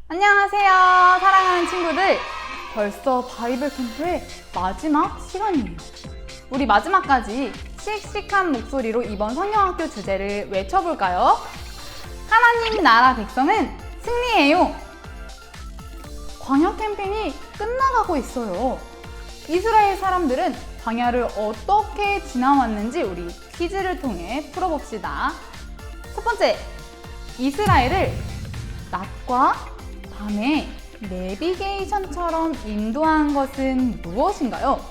안녕하세요, 사랑하는 친구들. 벌써 바이블 캠프의 마지막 시간이에요. 우리 마지막까지 씩씩한 목소리로 이번 성경학교 주제를 외쳐볼까요? 하나님 나라 백성은 승리해요. 광야 캠핑이 끝나가고 있어요. 이스라엘 사람들은 광야를 어떻게 지나왔는지 우리 퀴즈를 통해 풀어봅시다. 첫 번째, 이스라엘을 낮과 밤에 내비게이션처럼 인도한 것은 무엇인가요?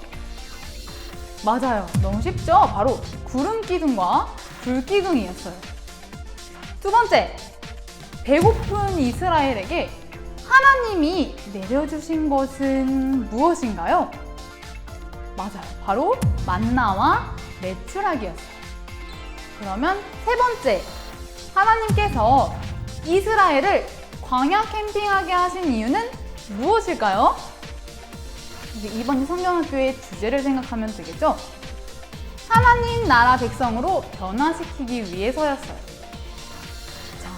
맞아요. 너무 쉽죠? 바로 구름 기둥과 불 기둥이었어요. 두 번째, 배고픈 이스라엘에게 하나님이 내려주신 것은 무엇인가요? 맞아요. 바로 만나와 메추라기였어요. 그러면 세 번째, 하나님께서 이스라엘을 광야 캠핑하게 하신 이유는 무엇일까요? 이제 이번 성경학교의 주제를 생각하면 되겠죠? 하나님 나라 백성으로 변화시키기 위해서였어요. 자,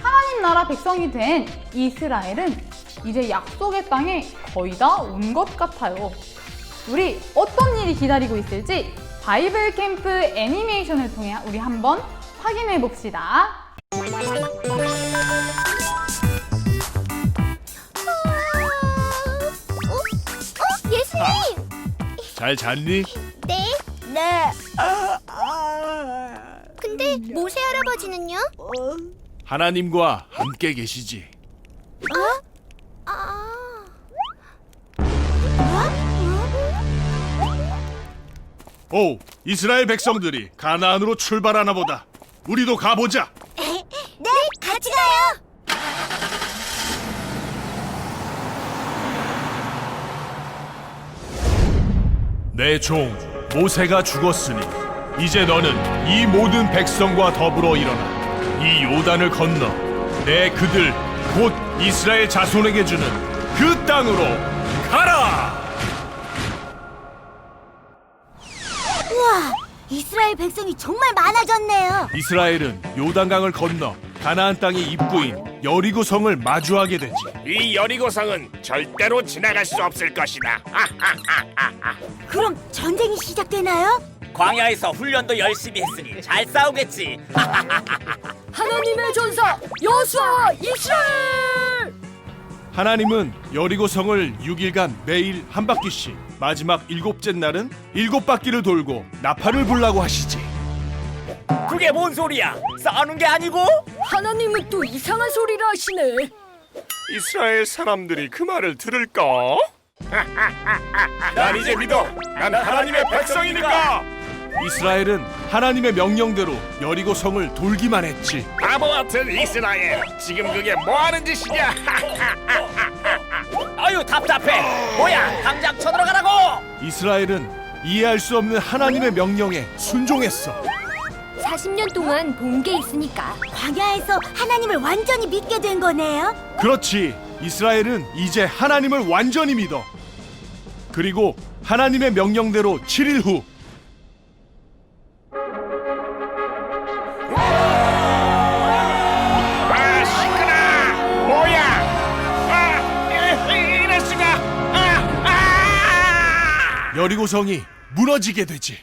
하나님 나라 백성이 된 이스라엘은 이제 약속의 땅에 거의 다 온 것 같아요. 우리 어떤 일이 기다리고 있을지 바이블 캠프 애니메이션을 통해 우리 한번 확인해 봅시다. 예수님! 잘 잤니? 네? 네. 근데 모세 할아버지는요? 하나님과 함께 계시지. 오, 이스라엘 백성들이 가나안으로 출발하나 보다. 우리도 가보자. 네, 같이 가요! 내 종 모세가 죽었으니 이제 너는 이 모든 백성과 더불어 일어나 이 요단을 건너 내 그들 곧 이스라엘 자손에게 주는 그 땅으로 가라. 우와! 이스라엘 백성이 정말 많아졌네요! 이스라엘은 요단강을 건너 가나안 땅의 입구인 여리고 성을 마주하게 되지. 이 여리고성은 절대로 지나갈 수 없을 것이다. 그럼 전쟁이 시작되나요? 광야에서 훈련도 열심히 했으니 잘 싸우겠지. 하나님의 전사 여호수아와 이스라엘! 하나님은 여리고 성을 6일간 매일 한 바퀴씩, 마지막 7째 날은 7바퀴를 돌고 나팔을 불라고 하시지. 그게 뭔 소리야? 싸우는 게 아니고? 하나님은 또 이상한 소리를 하시네. 이스라엘 사람들이 그 말을 들을까? 난 이제 믿어. 난 하나님의 백성이니까. 이스라엘은 하나님의 명령대로 여리고 성을 돌기만 했지. 바보 같은 이스라엘. 지금 그게 뭐 하는 짓이냐? 아유 답답해. 뭐야? 당장 쳐들어가라고. 이스라엘은 이해할 수 없는 하나님의 명령에 순종했어. 40년 동안 본 게 있으니까 광야에서 하나님을 완전히 믿게 된 거네요? 그렇지. 이스라엘은 이제 하나님을 완전히 믿어. 그리고 하나님의 명령대로 7일 후 아, 시끄러. 뭐야? 이럴 수가. 여리고 성이 무너지게 되지.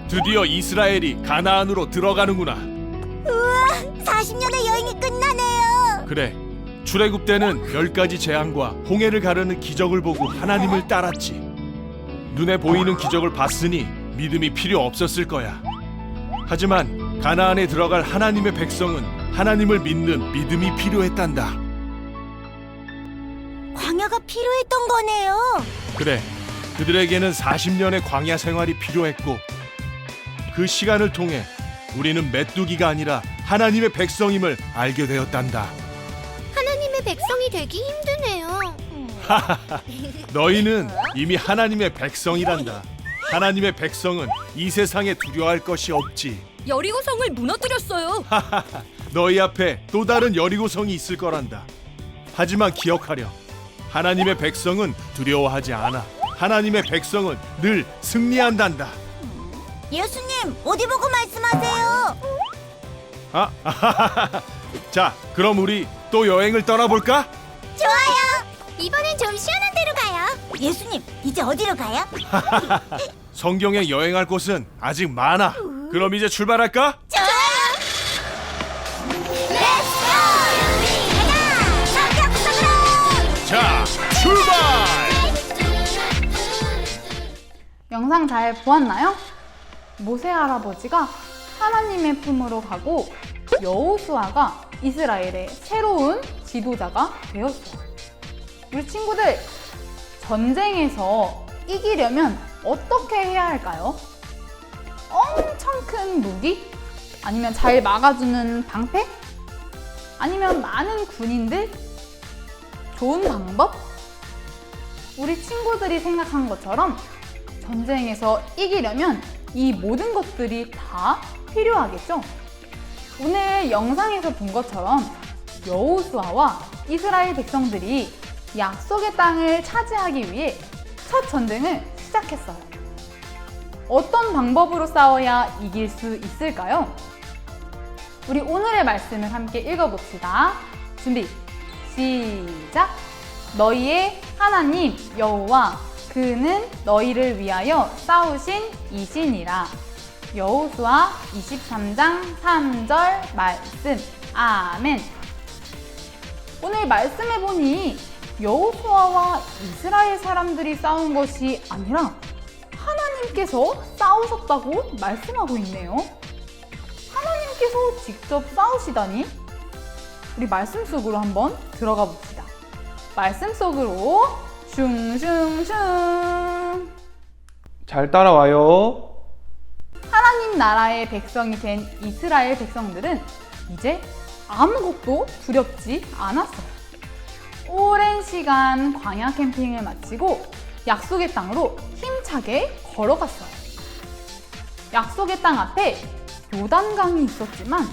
드디어 이스라엘이 가나안으로 들어가는구나. 우와! 40년의 여행이 끝나네요! 그래, 출애굽 때는 10가지 재앙과 홍해를 가르는 기적을 보고 하나님을 따랐지. 눈에 보이는 기적을 봤으니 믿음이 필요 없었을 거야. 하지만 가나안에 들어갈 하나님의 백성은 하나님을 믿는 믿음이 필요했단다. 광야가 필요했던 거네요! 그래, 그들에게는 40년의 광야 생활이 필요했고 그 시간을 통해 우리는 메뚜기가 아니라 하나님의 백성임을 알게 되었단다. 하나님의 백성이 되기 힘드네요. 너희는 이미 하나님의 백성이란다. 하나님의 백성은 이 세상에 두려워할 것이 없지. 여리고 성을 무너뜨렸어요. 너희 앞에 또 다른 여리고성이 있을 거란다. 하지만 기억하렴. 하나님의 백성은 두려워하지 않아. 하나님의 백성은 늘 승리한단다. 예수님, 어디 보고 말씀하세요? 아, 자, 그럼 우리 또 여행을 떠나볼까? 좋아요. 이번엔 좀 시원한 데로 가요. 예수님, 이제 어디로 가요? 성경에 여행할 곳은 아직 많아. 그럼 이제 출발할까? 좋아요. 렛츠고! 가자! 성경구석으로! 자, 출발! 영상 잘 보았나요? 모세 할아버지가 하나님의 품으로 가고 여호수아가 이스라엘의 새로운 지도자가 되었어요. 우리 친구들, 전쟁에서 이기려면 어떻게 해야 할까요? 엄청 큰 무기? 아니면 잘 막아주는 방패? 아니면 많은 군인들? 좋은 방법? 우리 친구들이 생각한 것처럼 전쟁에서 이기려면 이 모든 것들이 다 필요하겠죠? 오늘 영상에서 본 것처럼 여호수아와 이스라엘 백성들이 약속의 땅을 차지하기 위해 첫 전쟁을 시작했어요. 어떤 방법으로 싸워야 이길 수 있을까요? 우리 오늘의 말씀을 함께 읽어봅시다. 준비, 시작! 너희의 하나님 여호와 그는 너희를 위하여 싸우신 이신이라. 여호수아 23장 3절 말씀. 아멘. 오늘 말씀해보니 여호수아와 이스라엘 사람들이 싸운 것이 아니라 하나님께서 싸우셨다고 말씀하고 있네요. 하나님께서 직접 싸우시다니? 우리 말씀 속으로 한번 들어가 봅시다. 말씀 속으로 슝슝슝. 잘 따라와요. 하나님 나라의 백성이 된 이스라엘 백성들은 이제 아무것도 두렵지 않았어요. 오랜 시간 광야 캠핑을 마치고 약속의 땅으로 힘차게 걸어갔어요. 약속의 땅 앞에 요단강이 있었지만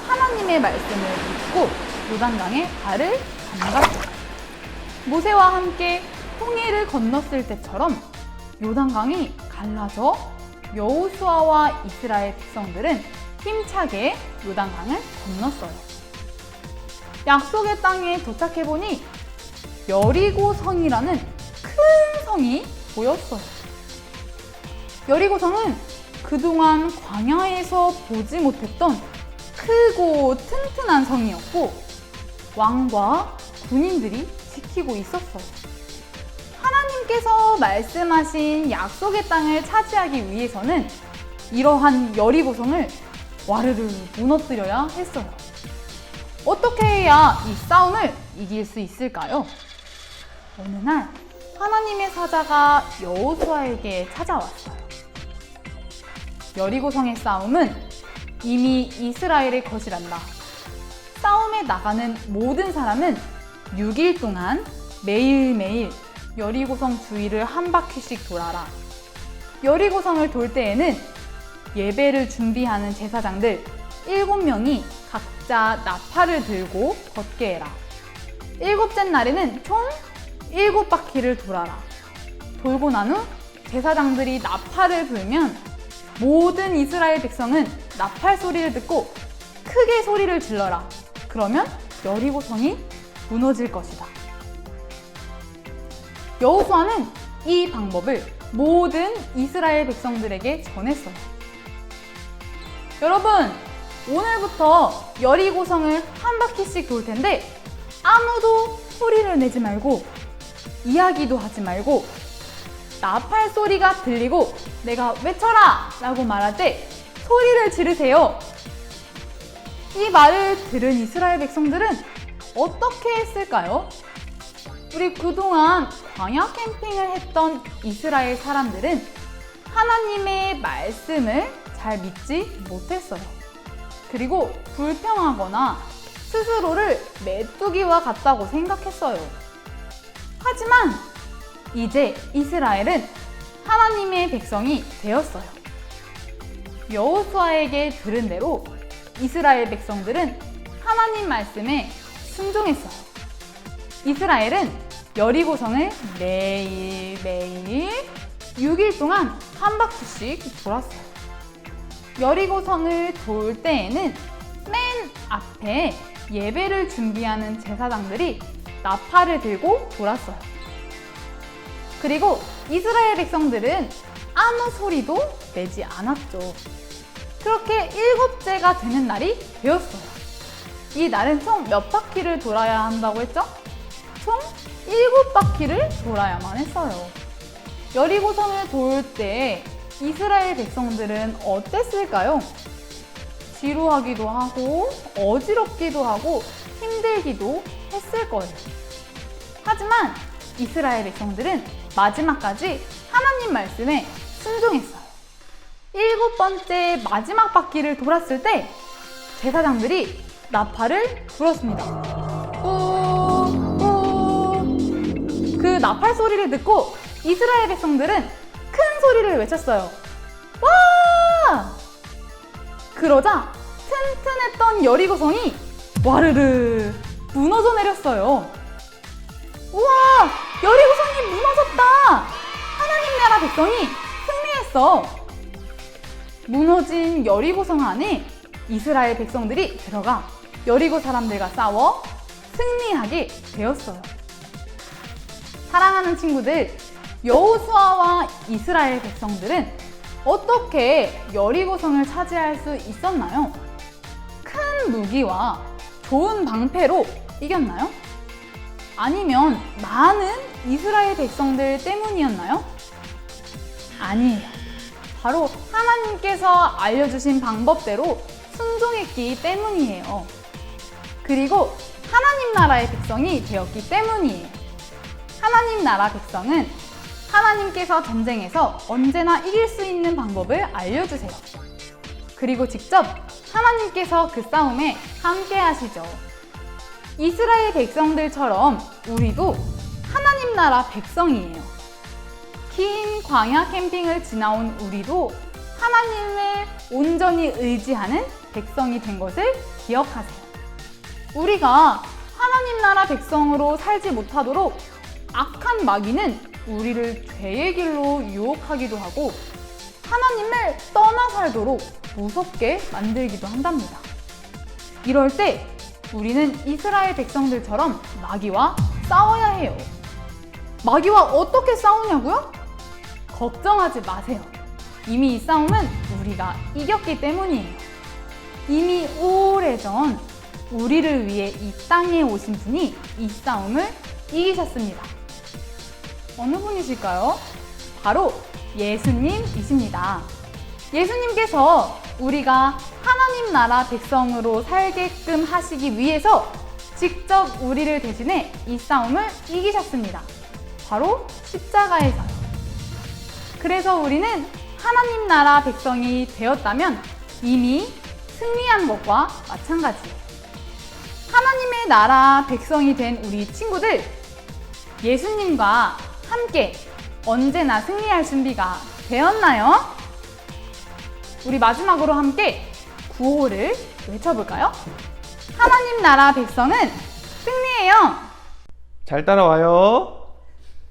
하나님의 말씀을 믿고 요단강에 발을 담갔어요. 모세와 함께 홍해를 건넜을 때처럼 요단강이 갈라져 여호수아와 이스라엘 백성들은 힘차게 요단강을 건넜어요. 약속의 땅에 도착해보니 여리고 성이라는 큰 성이 보였어요. 여리고 성은 그동안 광야에서 보지 못했던 크고 튼튼한 성이었고 왕과 군인들이 지키고 있었어요. 하나님께서 말씀하신 약속의 땅을 차지하기 위해서는 이러한 여리고성을 와르르 무너뜨려야 했어요. 어떻게 해야 이 싸움을 이길 수 있을까요? 어느 날 하나님의 사자가 여호수아에게 찾아왔어요. 여리고성의 싸움은 이미 이스라엘의 것이란다. 싸움에 나가는 모든 사람은 6일 동안 매일매일 여리고성 주위를 한 바퀴씩 돌아라. 여리고성을 돌 때에는 예배를 준비하는 제사장들 7명이 각자 나팔을 들고 걷게 해라. 7째 날에는 총 7바퀴를 돌아라. 돌고 난 후 제사장들이 나팔을 불면 모든 이스라엘 백성은 나팔 소리를 듣고 크게 소리를 질러라. 그러면 여리고성이 무너질 것이다. 여호수아는 이 방법을 모든 이스라엘 백성들에게 전했어요. 여러분, 오늘부터 여리고성을 한 바퀴씩 돌 텐데 아무도 소리를 내지 말고 이야기도 하지 말고 나팔 소리가 들리고 내가 외쳐라! 라고 말할 때 소리를 지르세요. 이 말을 들은 이스라엘 백성들은 어떻게 했을까요? 우리 그동안 광야 캠핑을 했던 이스라엘 사람들은 하나님의 말씀을 잘 믿지 못했어요. 그리고 불평하거나 스스로를 메뚜기와 같다고 생각했어요. 하지만 이제 이스라엘은 하나님의 백성이 되었어요. 여호수아에게 들은 대로 이스라엘 백성들은 하나님 말씀에 순종했어요. 이스라엘은 여리고성을 매일매일 6일 동안 한 바퀴씩 돌았어요. 여리고성을 돌 때에는 하나님 앞에 예배를 준비하는 제사장들이 나팔을 들고 돌았어요. 그리고 이스라엘 백성들은 아무 소리도 내지 않았죠. 그렇게 7째가 되는 날이 되었어요. 이 날은 총 몇 바퀴를 돌아야 한다고 했죠? 총 7바퀴를 돌아야만 했어요. 여리고성을 돌 때 이스라엘 백성들은 어땠을까요? 지루하기도 하고 어지럽기도 하고 힘들기도 했을 거예요. 하지만 이스라엘 백성들은 마지막까지 하나님 말씀에 순종했어요. 7번째 마지막 바퀴를 돌았을 때 제사장들이 나팔을 불었습니다. 그 나팔 소리를 듣고 이스라엘 백성들은 큰 소리를 외쳤어요. 와! 그러자 튼튼했던 여리고성이 와르르 무너져 내렸어요. 우와! 여리고성이 무너졌다! 하나님 나라 백성이 승리했어. 무너진 여리고성 안에 이스라엘 백성들이 들어가 여리고 사람들과 싸워 승리하게 되었어요. 사랑하는 친구들, 여호수아와 이스라엘 백성들은 어떻게 여리고성을 차지할 수 있었나요? 큰 무기와 좋은 방패로 이겼나요? 아니면 많은 이스라엘 백성들 때문이었나요? 아니에요. 바로 하나님께서 알려주신 방법대로 순종했기 때문이에요. 그리고 하나님 나라의 백성이 되었기 때문이에요. 하나님 나라 백성은 하나님께서 전쟁에서 언제나 이길 수 있는 방법을 알려주세요. 그리고 직접 하나님께서 그 싸움에 함께 하시죠. 이스라엘 백성들처럼 우리도 하나님 나라 백성이에요. 긴 광야 캠핑을 지나온 우리도 하나님을 온전히 의지하는 백성이 된 것을 기억하세요. 우리가 하나님 나라 백성으로 살지 못하도록 악한 마귀는 우리를 죄의 길로 유혹하기도 하고 하나님을 떠나 살도록 무섭게 만들기도 한답니다. 이럴 때 우리는 이스라엘 백성들처럼 마귀와 싸워야 해요. 마귀와 어떻게 싸우냐고요? 걱정하지 마세요. 이미 이 싸움은 우리가 이겼기 때문이에요. 이미 오래전 우리를 위해 이 땅에 오신 분이 이 싸움을 이기셨습니다. 어느 분이실까요? 바로 예수님이십니다. 예수님께서 우리가 하나님 나라 백성으로 살게끔 하시기 위해서 직접 우리를 대신해 이 싸움을 이기셨습니다. 바로 십자가에서요. 그래서 우리는 하나님 나라 백성이 되었다면 이미 승리한 것과 마찬가지예요. 하나님의 나라 백성이 된 우리 친구들, 예수님과 함께 언제나 승리할 준비가 되었나요? 우리 마지막으로 함께 구호를 외쳐볼까요? 하나님 나라 백성은 승리해요. 잘 따라와요.